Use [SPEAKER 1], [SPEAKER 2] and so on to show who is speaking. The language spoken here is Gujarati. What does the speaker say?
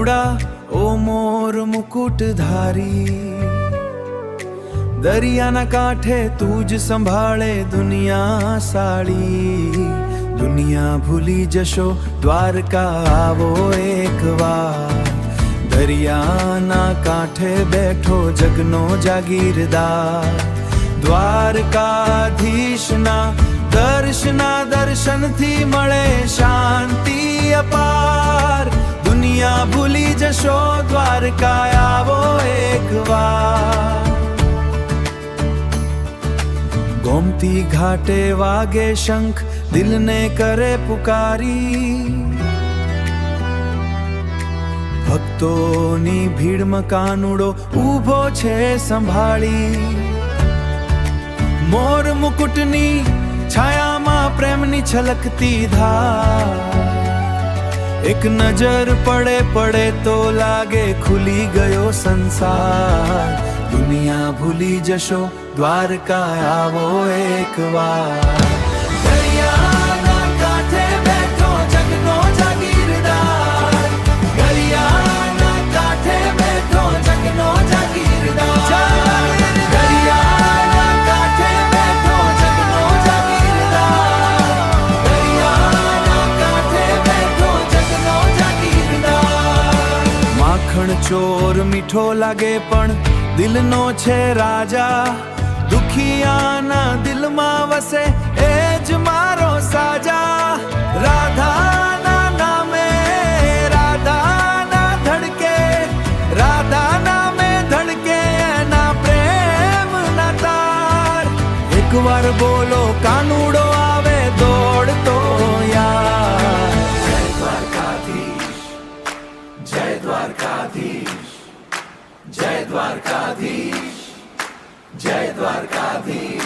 [SPEAKER 1] કાનુડા ઓ મોર મુકુટધારી, દરિયાના કાંઠે તું જ સંભાળે દુનિયા સાળી. દુનિયા ભૂલી જશો દ્વારકા આવો એકવાર, દરિયાના કાંઠે બેઠો જગનો જાગીરદાર. દ્વારકાધીશના દર્શનથી મળે શાંતિ અપાર. દુનિયા ભૂલી જશો દ્વારકા આવો એકવાર. ગોમતી ઘાટે વાગે શંખ દિલને કરે પુકારી, ભક્તોની ભીડમાં કાનુડો ઊભો છે સંભાળી. મોર મુકુટની છાયામાં પ્રેમની છલકતી ધાર, એક નજર પડે તો લાગે ખુલી ગયો સંસાર. દુનિયા ભૂલી જશો દ્વારકા આવો એકવાર. દરિયાના કાંઠે બેઠો જગનો જાગીરદાર, દરિયાના કાંઠે બેઠો જગનો જાગીરદાર. દરિયાના કાંઠે બેઠો જગનો જાગીરદાર, દરિયાના કાંઠે બેઠો જગનો જાગીરદાર. માખણ ચોર મીઠો લાગે પણ દિલનો છે રાજા, દુખિયાના દિલમાં વસે એ જ મારો સાજા. રાધાના નામે રાધાના ધડકે, રાધા નામે ધડકે એના પ્રેમના તાર. એકવાર બોલો કાનુડો આવે દોડતો યાર. જય દ્વારકાધીશ, જય દ્વારકાધીશ, જય દ્વારકાધીશ, જય દ્વારકાધીશ.